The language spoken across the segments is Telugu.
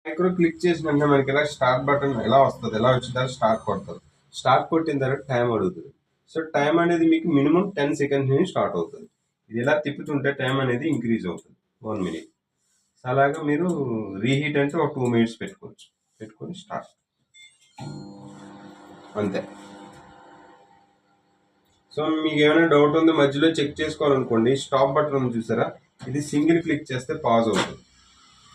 మైక్రో క్లిక్ చేసిన వెంటనే మనకి ఇలా స్టార్ట్ బటన్ ఎలా వస్తుంది, ఎలా వచ్చిన తర్వాత స్టార్ట్ కొడుతుంది. స్టార్ట్ కొట్టిన తర్వాత టైం అడుగుతుంది. సో టైం అనేది మీకు మినిమం 10 సెకండ్స్ నుంచి స్టార్ట్ అవుతుంది. ఇది ఇలా తిప్పుతుంటే టైం అనేది ఇంక్రీజ్ అవుతుంది 1 మినిట్. అలాగా మీరు రీహీట్ అంటే ఒక 2 మినిట్స్ పెట్టుకోవచ్చు. పెట్టుకొని స్టార్ట్ అంతే. సో మీకు ఏమైనా డౌట్ ఉంది మధ్యలో చెక్ చేసుకోవాలనుకోండి, స్టాప్ బటన్ ఉంది చూసారా, ఇది సింగిల్ క్లిక్ చేస్తే పాజ్ అవుతుంది.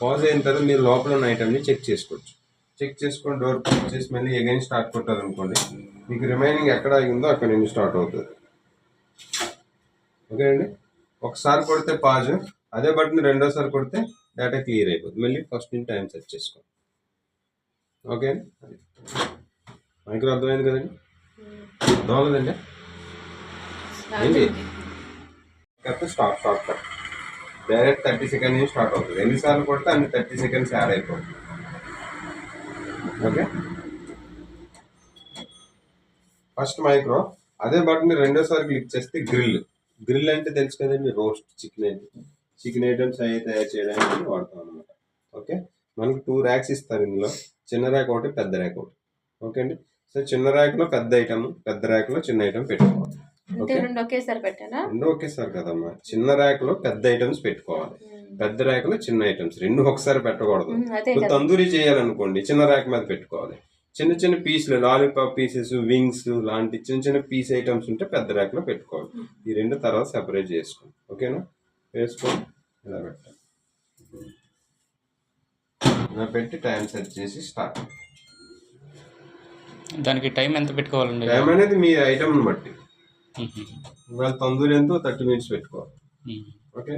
పాజ్ అయిన తర్వాత మీరు లోపల ఉన్న ఐటమ్ని చెక్ చేసుకోవచ్చు. చెక్ చేసుకొని డోర్ క్లోజ్ చేసి మళ్ళీ అగైన్ స్టార్ట్ కొట్టారనుకోండి, మీకు రిమైనింగ్ ఎక్కడ అయిందో అక్కడ నుంచి స్టార్ట్ అవుతుంది. ఓకే అండి. ఒకసారి కొడితే పాజ్, అదే బటన్ రెండోసారి కొడితే డేటా క్లియర్ అయిపోతుంది. మళ్ళీ ఫస్ట్ నుంచి టైం సెట్ చేసుకోండి. ఓకే అండి. మైక్రో అర్థమైంది కదండి? అర్థం అవ్వలేదండి? ఏంటి స్టాప్ కట్ డైరెక్ట్ 30 సెకండ్ నుంచి స్టార్ట్ అవుతుంది. ఎన్నిసార్లు కొడితే అన్ని 30 సెకండ్స్ యాడ్ అయిపోతుంది. ఓకే. ఫస్ట్ మైక్రో, అదే బటన్ రెండోసారి క్లిక్ చేస్తే గ్రిల్ అంటే తెలుసు కదండి, రోస్ట్ చికెన్ ఐటమ్స్ అవి తయారు చేయడానికి వాడతాం అనమాట. ఓకే. మనకు 2 ర్యాక్స్ ఇస్తారు ఇందులో, చిన్న ర్యాక్ ఒకటి, పెద్ద ర్యాక్ ఒకటి. ఓకే అండి. సో చిన్న ర్యాక్ లో పెద్ద ఐటమ్, పెద్ద ర్యాక్ లో చిన్న ఐటమ్ పెట్టుకోవాలి. రెండు ఒకేసారి కదమ్మా, చిన్న ర్యాక్ లో పెద్ద ఐటమ్స్ పెట్టుకోవాలి, పెద్ద ర్యాక్ లో చిన్న ఐటమ్స్, రెండు ఒకసారి పెట్టకూడదు. తందూరి చేయాలనుకోండి చిన్న ర్యాక్ మీద పెట్టుకోవాలి. చిన్న చిన్న పీసులు, లాలీపాప్ పీసెస్, వింగ్స్ లాంటి చిన్న చిన్న పీస్ ఐటమ్స్ ఉంటే పెద్ద ర్యాక్ లో పెట్టుకోవాలి. ఈ రెండు తర్వాత సెపరేట్ చేసుకోండి. ఓకేనా? వేసుకొని ఇలా పెట్టాలి. ఇలా పెట్టి టైం సెట్ చేసి స్టార్ట్. దానికి టైం ఎంత పెట్టుకోవాలండి? టైం అనేది మీ ఐటమ్ బట్టి. ఇవాళ తందూరి ఎంతో 30 మినిట్స్ పెట్టుకోవాలి. ఓకే,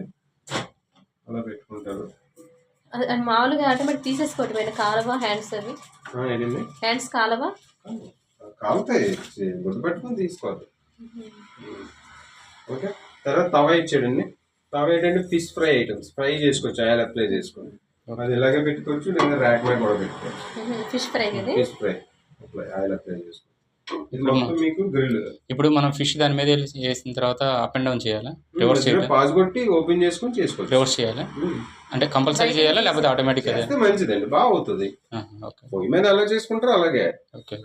అలా పెట్టుకుంటారు. మామూలుగా ఆటోమేటిక్ తీసేసుకోవటం కాలవా హ్యాండ్స్ అవి? హ్యాండ్స్ కాలవా? కాలుతాయి, గుడ్డు పెట్టుకొని తీసుకోవాలి. ఓకే. తర్వాత తవా ఇచ్చాడండి. తవా ఏంటంటే ఫిష్ ఫ్రై ఐటమ్స్ ఫ్రై చేసుకోవచ్చు, ఆయిల్ అప్లై చేసుకోండి. అది ఇలాగే పెట్టుకోవచ్చు, లేదా ర్యాక్ మీద కూడా పెట్టుకోవచ్చు. ఫిష్ ఫ్రై ఆయిల్ అప్లై చేసుకోవచ్చు. ఇది మొత్తం మీకు గ్రిల్. ఇప్పుడు మనం ఫిష్ దాని మీద వేసిన తర్వాత అప్ అండ్ డౌన్ చేయాలా? రివర్స్ చేయాలి? పాజ్ కొట్టి ఓపెన్ చేసుకొని చేసుకోవచ్చు. రివర్స్ చేయాలా అంటే కంపల్సరీ చేయాలా లేకపోతే ఆటోమేటిక్? అయితే మంచిదండి, బాగా అవుతుంది. పొయ్యి మీద ఎలా చేసుకుంటారో అలాగే.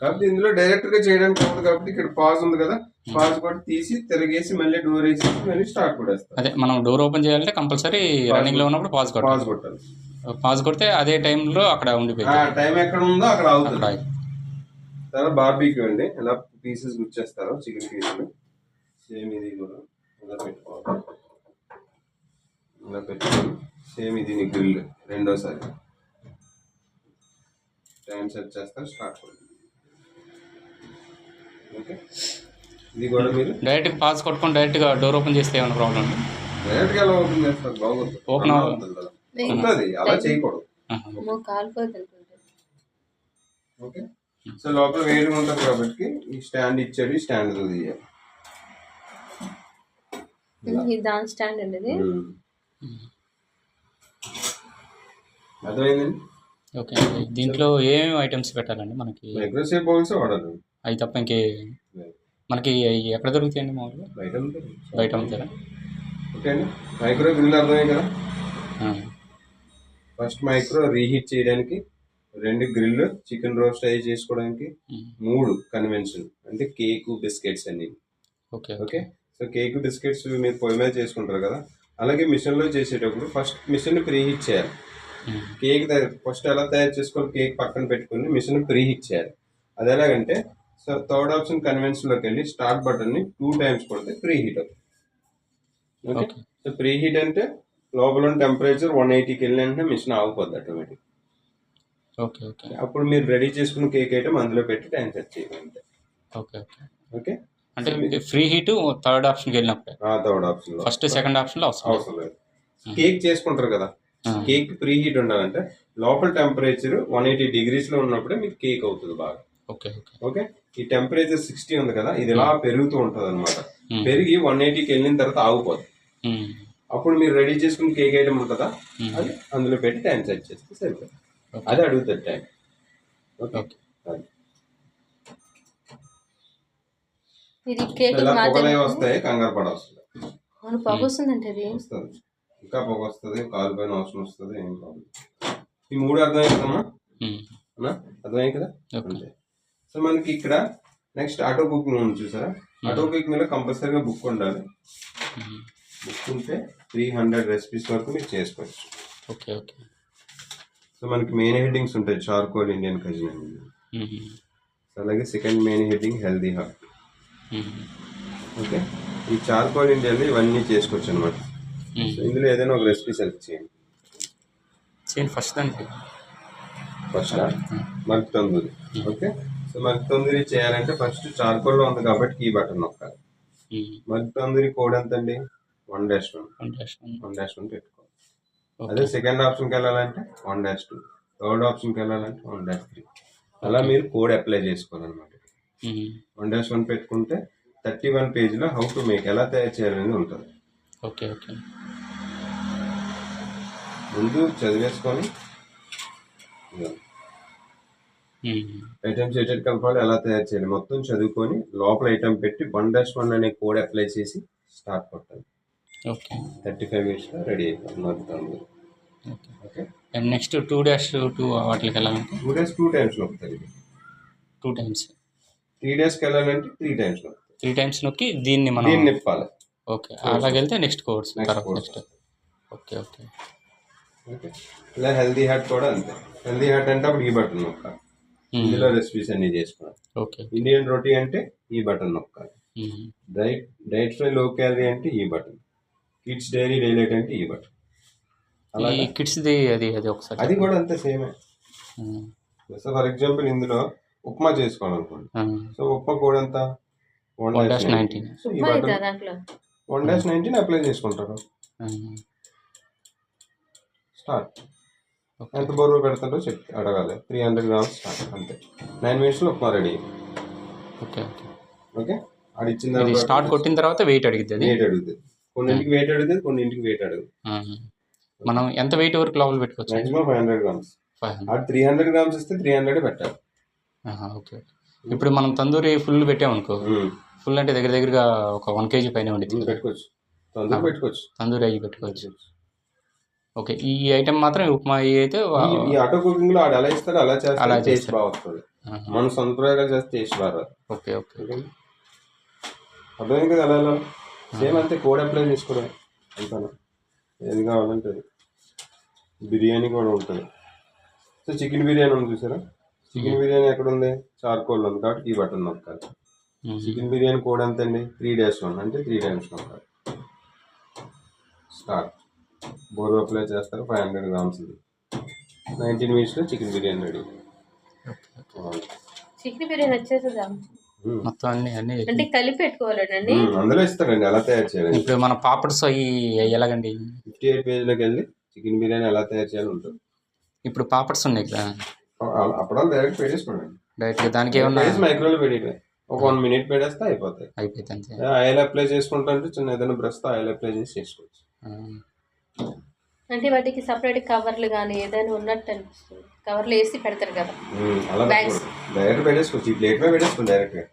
కాబట్టి ఇందులో డైరెక్ట్ గా చేయడానికి ఉంది కాబట్టి ఇక్కడ పాజ్ ఉంది కదా, పాజ్ కొట్టి తీసి తిరిగేసి మళ్ళీ డోర్ వేసి మళ్ళీ స్టార్ట్ కొట్టేస్తారు. అదే మనం డోర్ ఓపెన్ చేయాలంటే కంపల్సరీ రన్నింగ్ లో ఉన్నప్పుడు పాజ్ కొట్టాలి. పాజ్ కొడితే అదే టైంలో అక్కడ ఉండిపోయింది. టైం ఎక్కడ ఉందో అక్కడ అవుతుంది. తర్వాత బార్బీక్యూ అండి, ఇలా పీసెస్ గుచ్చేస్తారు, చికెన్ పీసులు. సేమ్ ఇది కూడా ఇలా పెట్టుకోవాలి. ఇలా పెట్టుకొని సేమ్ ఇది గ్రిల్ రెండోసారి టైం సెట్ చేస్తారు, స్టార్ట్ కొడుతుంది. ఓకే. ఇది కూడా మీరు డైరెక్ట్ పాజ్ కొట్టుకొని డైరెక్ట్ గా డోర్ ఓపెన్ చేస్తే ఏమైనా ప్రాబ్లం? డైరెక్ట్ గా ఎలా ఓపెన్ చేస్తారు? బాగుంది, ఓపెన్ అవుతుంది. అలా చేయకూడదు. ఓకే. సో లోపల వేడి ఉంటుంది కాబట్టి ఈ స్టాండ్ ఇచ్చాడు, ఈ స్టాండ్ తీయాలి. దాని స్టాండ్ అండి ఇది. అర్థమైందండి? ఓకే. దీంట్లో ఏమేమి ఐటమ్స్ పెట్టాలండి మనకి? మైక్రోసేవ్ బౌల్స్ వాడాలి, అవి తప్ప ఇంకే మనకి ఎక్కడ దొరుకుతాయండి? మామూలుగా బయట అమ్ముతారా? ఓకే అండి. మైక్రో గ్రిల్ అర్థమైంది కదా. ఫస్ట్ మైక్రో రీహీట్ చేయడానికి, 2 గ్రిల్ చికెన్ రోస్ట్ అయ్యి చేసుకోవడానికి, 3 కన్వెన్షన్ అంటే కేక్ బిస్కెట్స్ అన్ని. ఓకే. సో కేక్ బిస్కెట్స్ మీరు పొయ్యి మీద చేసుకుంటారు కదా, అలాగే మిషన్లో చేసేటప్పుడు ఫస్ట్ మిషన్ ప్రీహీట్ చేయాలి. కేక్ ఫస్ట్ ఎలా తయారు చేసుకోవాలి, కేక్ పక్కన పెట్టుకుని మిషన్ ప్రీహీట్ చేయాలి. అది ఎలాగంటే, సో థర్డ్ ఆప్షన్ కన్వెన్షన్లోకి వెళ్ళి స్టార్ట్ బటన్ని 2 టైమ్స్ కొడితే ప్రీహీట్ అవుతుంది. ఓకే. సో ప్రీహీట్ అంటే లోపల టెంపరేచర్ 180కి వెళ్ళినంటే మిషన్ ఆగిపోద్ది ఆటోమేటిక్. ఓకే. ఓకే. అప్పుడు మీరు రెడీ చేసుకున్న కేక్ ఐటమ్ అందులో పెట్టి టైం సెట్ చేయాలి. ఓకే. ఓకే. ఓకే. అంటే ఫ్రీ హీట్ థర్డ్ ఆప్షన్కి వెళ్ళినప్పుడు, థర్డ్ ఆప్షన్ ఫస్ట్ సెకండ్ ఆప్షన్లో అవసరం లేదు. కేక్ చేసుకుంటారు కదా, కేక్ ప్రీ హీట్ ఉండాలంటే లోపల టెంపరేచర్ 180 డిగ్రీస్లో ఉన్నప్పుడే మీకు కేక్ అవుతుంది బాగా. ఓకే. ఓకే. ఈ టెంపరేచర్ 60 ఉంది కదా, ఇది ఇలా పెరుగుతూ ఉంటుంది అనమాట. పెరిగి 180కి వెళ్ళిన తర్వాత ఆగిపోతుంది. అప్పుడు మీరు రెడీ చేసుకున్న కేక్ ఐటమ్ ఉంటుందా, అది అందులో పెట్టి టైం సెట్ చేస్తే సరిపోతుంది. అది అడుగుతుంది టైం. ఓకే. పొగలే వస్తాయి, కంగారు పడవస్తుంది. పొగ వస్తుందంటే అది వస్తుంది, ఇంకా పొగ వస్తుంది, కాలు పైన అవసరం వస్తుంది, ఏం ప్రాబ్లం. ఈ 3 అర్థమయ్యాయి కదమ్మా? ఉమ్. అన్నా అర్థమయ్యాయి కదా? ఓకే. అంతే. సో మనకి ఇక్కడ నెక్స్ట్ ఆటో బుక్ ఉంది చూసారా? ఆటో బుక్ మీద కంపల్సరీగా బుక్ ఉండాలి. ఉమ్. బుక్ ఉంటే 300 రెసిపీస్ వరకు మీరు చేసుకోవచ్చు. Okay okay. సో మనకి మెయిన్ హెడ్డింగ్స్ ఉంటాయి, చార్కోల్ ఇండియన్ కజిన్ అనేది. ఉమ్. సో అలాగే second main heading healthy heart. Um. Okay, ఈ చార్కోల్ ఇండియాలో ఇవన్నీ చేసుకోవచ్చు అనమాట. ఉమ్. సో ఇందులో ఏదైనా ఒక రెసిపీ సెలెక్ట్ చేయండి. ఫస్ట్ దానికి first mug tandoori. Okay, so mug tandoori చేయాలంటే ఫస్ట్ చార్కోల్లో ఉంది కాబట్టి ఈ బటన్ నొక్కాలి. మగ్ తందూరి కోడ్ ఎంత అండి? 1-1 1-1 పెట్టుకోవాలి. అదే సెకండ్ ఆప్షన్కి వెళ్ళాలంటే 1-2, థర్డ్ ఆప్షన్కి వెళ్ళాలంటే 1-3. అలా మీరు కోడ్ అప్లై చేసుకోవాలన్నమాట. 1-1 పెట్టుకుంటే 31 పేజీలో హౌ టు మేక్, ఎలా తయారు చేయాలనేది ఉంటుంది. Okay okay. ముందు చదివేసుకొని ఐటమ్స్ ఎటు కలపాలి, ఎలా తయారు చేయాలి మొత్తం చదువుకొని లోపల ఐటమ్ పెట్టి 1-1 అనే కోడ్ అప్లై చేసి స్టార్ట్ కొట్టాలి. ఓకే. 35 మినిట్స్లో రెడీ అయిపోతుంది. ఓకే, నెక్స్ట్ 2-2 వాటికి వెళ్ళాలంటే 2 days 2 times నొక్కుతుంది. 2 times. 3 daysకి వెళ్ళాలంటే 3 times నొక్కుతుంది. 3 times నొక్కి దీన్ని మనం దీన్ని నింపాలి. ఓకే, అలాగే వెళ్తే నెక్స్ట్ కోర్స్ తర్వాత నెక్స్ట్. Okay okay okay. ఇలా హెల్దీ హార్ట్ కూడా అంతే. హెల్దీ హార్ట్ అంటే అప్పుడు ఈ బటన్ నొక్కాలి. ఇందులో రెసిపీస్ అన్ని చేసుకోవాలి. ఓకే. ఇండియన్ రోటీ అంటే ఈ బటన్ నొక్కాలి. డైట్ ఫ్రై లో క్యాలరీ అంటే ఈ బటన్. కిడ్స్ డైరీ డైలైట్ అంటే ఈ బటన్. ఈ కిడ్స్ది అది ఒకసారి అది కూడా అంతే సేమే. సో ఫర్ ఎగ్జాంపుల్ ఇందులో ఉప్మా చేసుకోవాలనుకోండి. సో ఉప్మా కోడ్ ఎంత? 1-19. సో ఈ బటన్ 1-19 అప్లై చేసుకుంటారు. స్టార్ట్. ఎంత బరువు పెడతారో చెప్తే అడగాలి. 300 grams స్టార్ట్. అంతే, 9 minutesలో upma ready. Okay okay okay, అది ఇచ్చిన తర్వాత స్టార్ట్ కొట్టిన తర్వాత వెయిట్ అడుగుతుంది. వెయిట్ అడుగుతుంది. కొన్నింటికి వెయిట్ అడుగుతుంది, కొన్నింటికి వెయిట్ అడుగుతుంది. మనం ఎంత వెయిట్ వరకు లోపల పెట్టుకోవచ్చు? Maximum 500 grams. 500. అది 300 grams ఇస్తే 300 పెట్టాలి. ఓకే. ఇప్పుడు మనం తందూరి ఫుల్ పెట్టామనుకో, ఫుల్ అంటే దగ్గరగా ఒక 1 kg పైన ఉండిద్ది. పెట్టుకోవచ్చు, తందూరి పెట్టుకోవచ్చు, తందూరి అయ్యి పెట్టుకోవచ్చు. ఓకే, ఈ ఐటమ్ మాత్రం ఉప్మా అయితే ఈ ఆటో కుకింగ్ లో ఎలా ఇస్తారో అలా చేస్తారు. టేస్ట్ బాగా వస్తుంది. మనం సొంత ప్రయోగాలు చేస్తే టేస్ట్ బాగా. Okay okay. అర్థమైంది కదా? ఎలా ఎలా సేమ్ అంతే, కోడ్ అప్లై చేసుకోవడం అంతా. ఏది కావాలంటే బిర్యానీ కూడా ఉంటుంది. సో చికెన్ బిర్యానీ ఉంది చూసారా? చికెన్ బిర్యానీ ఎక్కడ ఉంది? చార్కోల్ ఉంది కాబట్టి ఈ బటన్ నొక్కాలి. చికెన్ బిర్యానీ కోడ్ ఎంత అండి? 3-1 అంటే 3 times నొక్కాలి. స్టార్ట్. బోరు అప్లై చేస్తారు. 500 grams ఇది. 19 minutesలో chicken biryani ready. Chicken biryani వచ్చేస్తుందా? మొత్తం అన్ని అంటే కలిపి పెట్టుకోవాలండి. అందులో ఇస్తారండి ఎలా తయారు చేయాలి. ఇప్పుడు మన పాపడ్స్ అవి ఎలాగండి? 58 పేజీలోకి వెళ్ళి చికెన్ బిర్యానీ ఎలా తయారు చేయాలి ఉంటుంది. ఇప్పుడు పాపడ్స్ ఉన్నాయి కదా, అప్పుడు డైరెక్ట్ పెట్టేసుకోండి. డైరెక్ట్ దానికి ఏమన్నా మైక్రోలో పెట్టి ఒక 1 minute పెడేస్తే అయిపోతాయి. అంతే. ఆయిల్ అప్లై చేసుకుంటా అంటే చిన్న ఏదైనా బ్రష్తో ఆయిల్ అప్లై చేసి చేసుకోవచ్చు. అంటే వాటికి సపరేట్ కవర్లు కానీ ఏదైనా ఉన్నట్టు అనిపిస్తుంది. కవర్లు వేసి పెడతారు కదా, అలా డైరెక్ట్ పెట్టేసుకోవచ్చు. ఈ ప్లేట్ మీద పెట్టేసుకోండి డైరెక్ట్గా.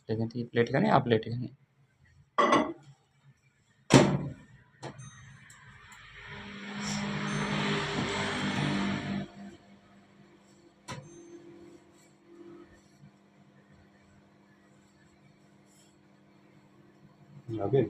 లేదంటే ఈ ప్లేట్ కానీ ఆ ప్లేట్ కానీ. అదే